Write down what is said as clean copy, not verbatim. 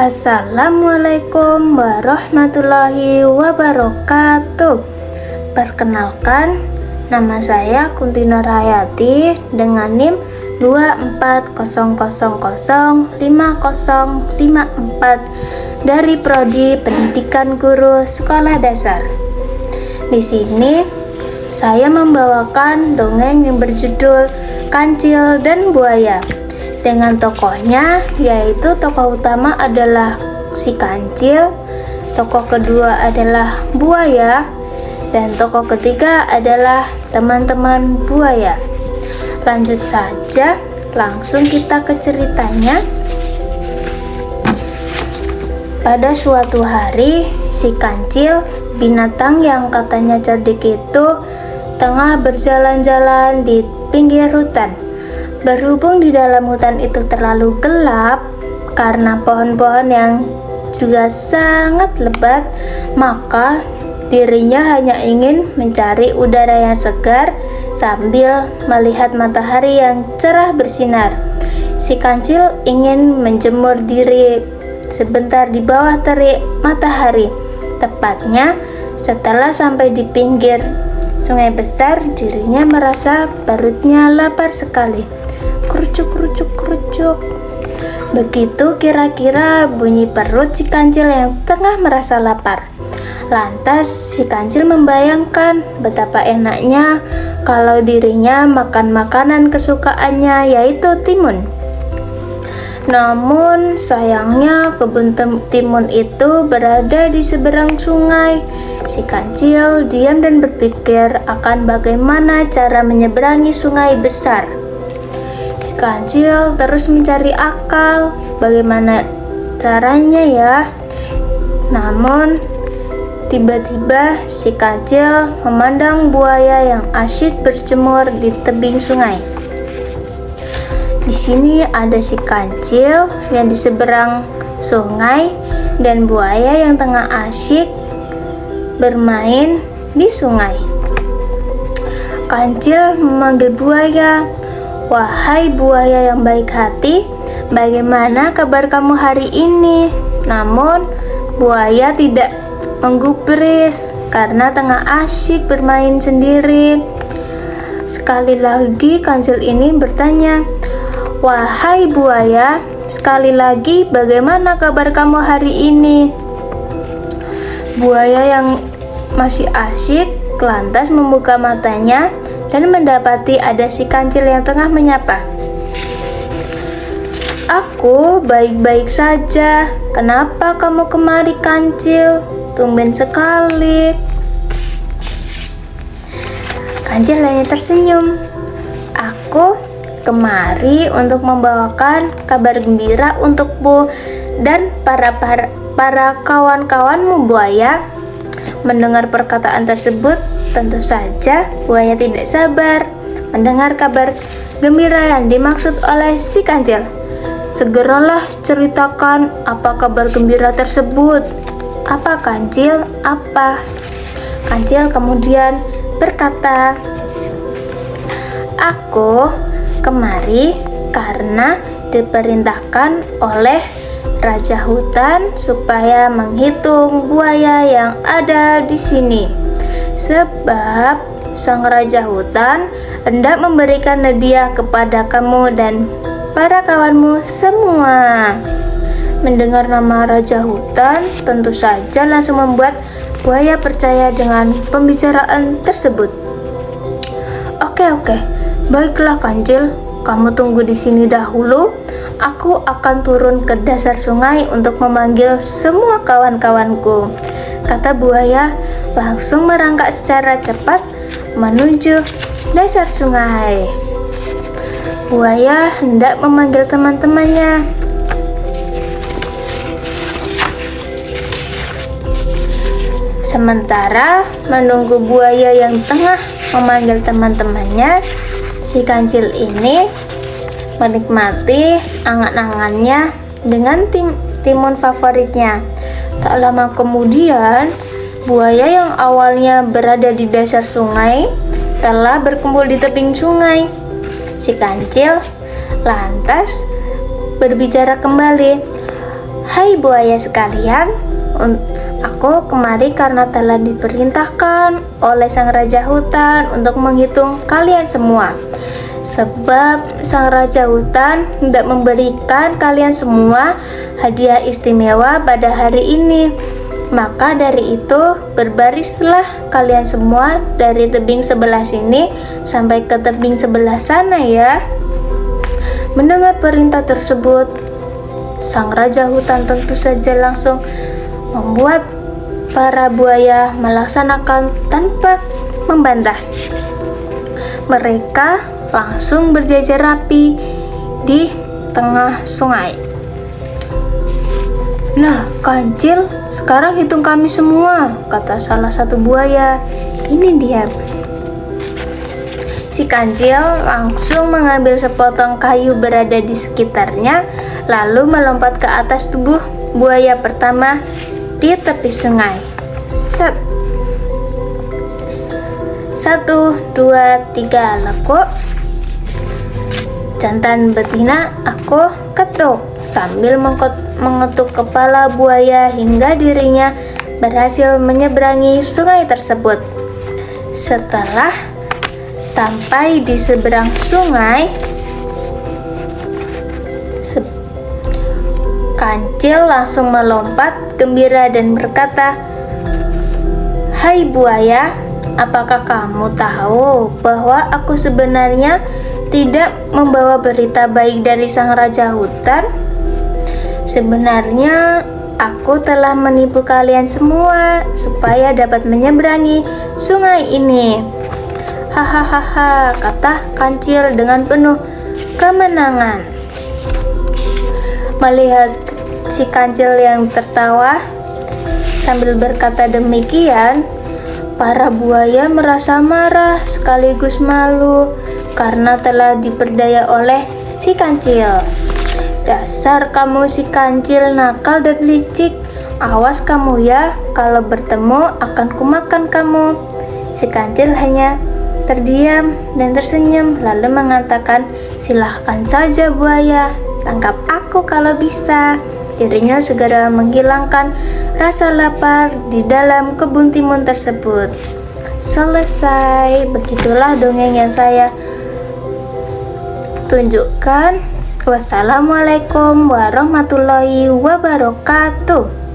Assalamualaikum warahmatullahi wabarakatuh. Perkenalkan, nama saya Kunti Nurhayati dengan NIM 240005054 dari Prodi Pendidikan Guru Sekolah Dasar. Di sini saya membawakan dongeng yang berjudul Kancil dan Buaya. Dengan tokohnya, yaitu tokoh utama adalah si kancil, tokoh kedua adalah buaya, dan tokoh ketiga adalah teman-teman buaya. Lanjut saja, langsung kita ke ceritanya. Pada suatu hari, si kancil, binatang yang katanya cerdik itu, tengah berjalan-jalan di pinggir hutan. Berhubung di dalam hutan itu terlalu gelap karena pohon-pohon yang juga sangat lebat, maka dirinya hanya ingin mencari udara yang segar sambil melihat matahari yang cerah bersinar. Si kancil ingin menjemur diri sebentar di bawah terik matahari. Tepatnya setelah sampai di pinggir sungai besar, dirinya merasa perutnya lapar sekali. Kerucuk, kerucuk, kerucuk. Begitu kira-kira bunyi perut si kancil yang tengah merasa lapar. Lantas si kancil membayangkan betapa enaknya kalau dirinya makan makanan kesukaannya, yaitu timun. Namun sayangnya kebun timun itu berada di seberang sungai. Si kancil diam dan berpikir akan bagaimana cara menyeberangi sungai besar. Si kancil terus mencari akal, bagaimana caranya ya. Namun tiba-tiba si kancil memandang buaya yang asyik berjemur di tebing sungai. Di sini ada si kancil yang di seberang sungai dan buaya yang tengah asyik bermain di sungai. Kancil memanggil buaya, "Wahai buaya yang baik hati, bagaimana kabar kamu hari ini?" Namun buaya tidak menggubris karena tengah asyik bermain sendiri. Sekali lagi kancil ini bertanya, "Wahai buaya, sekali lagi bagaimana kabar kamu hari ini?" Buaya yang masih asyik lantas membuka matanya dan mendapati ada si kancil yang tengah menyapa. "Aku baik-baik saja. Kenapa kamu kemari, kancil? Tumben sekali." Kancil hanya tersenyum. "Aku kemari untuk membawakan kabar gembira untukmu dan para kawan-kawanmu buaya." Mendengar perkataan tersebut, tentu saja buaya tidak sabar mendengar kabar gembira yang dimaksud oleh si kancil. "Segeralah ceritakan apa kabar gembira tersebut." "Apa, kancil? Apa?" Kancil kemudian berkata, "Aku kemari karena diperintahkan oleh Raja Hutan supaya menghitung buaya yang ada di sini. Sebab sang Raja Hutan hendak memberikan hadiah kepada kamu dan para kawanmu semua." Mendengar nama Raja Hutan, tentu saja langsung membuat buaya percaya dengan pembicaraan tersebut. Oke, baiklah kancil, kamu tunggu di sini dahulu. Aku akan turun ke dasar sungai untuk memanggil semua kawan-kawanku," kata buaya, langsung merangkak secara cepat menuju dasar sungai. Buaya hendak memanggil teman-temannya. Sementara menunggu buaya yang tengah memanggil teman-temannya, si kancil ini menikmati angan-angannya dengan timun favoritnya. Tak lama kemudian, buaya yang awalnya berada di dasar sungai telah berkumpul di tebing sungai. Si kancil lantas berbicara kembali, "Hai buaya sekalian, aku kemari karena telah diperintahkan oleh sang raja hutan untuk menghitung kalian semua. Sebab sang raja hutan hendak memberikan kalian semua hadiah istimewa pada hari ini. Maka dari itu, berbarislah kalian semua dari tebing sebelah sini sampai ke tebing sebelah sana ya." Mendengar perintah tersebut, sang raja hutan tentu saja langsung membuat para buaya melaksanakan tanpa membantah. Mereka langsung berjajar rapi di tengah sungai. "Nah, Kancil, sekarang hitung kami semua," kata salah satu buaya. "Ini dia." Si Kancil langsung mengambil sepotong kayu berada di sekitarnya, lalu melompat ke atas tubuh buaya pertama di tepi sungai. Set. 1, 2, 3, lekuk. Jantan betina aku ketuk sambil mengetuk kepala buaya hingga dirinya berhasil menyeberangi sungai tersebut. Setelah sampai di seberang sungai, Kancil langsung melompat gembira dan berkata, "Hai buaya, apakah kamu tahu bahwa aku sebenarnya tidak membawa berita baik dari sang raja hutan? Sebenarnya aku telah menipu kalian semua supaya dapat menyeberangi sungai ini." "Hahaha," kata Kancil dengan penuh kemenangan. Melihat si Kancil yang tertawa sambil berkata demikian, para buaya merasa marah sekaligus malu karena telah diperdaya oleh si Kancil. "Dasar kamu si Kancil nakal dan licik, awas kamu ya, kalau bertemu akan kumakan kamu." Si Kancil hanya terdiam dan tersenyum lalu mengatakan, "Silahkan saja buaya, tangkap aku kalau bisa." Dirinya segera menghilangkan rasa lapar di dalam kebun timun tersebut. Selesai. Begitulah dongeng yang saya tunjukkan. Wassalamualaikum warahmatullahi wabarakatuh.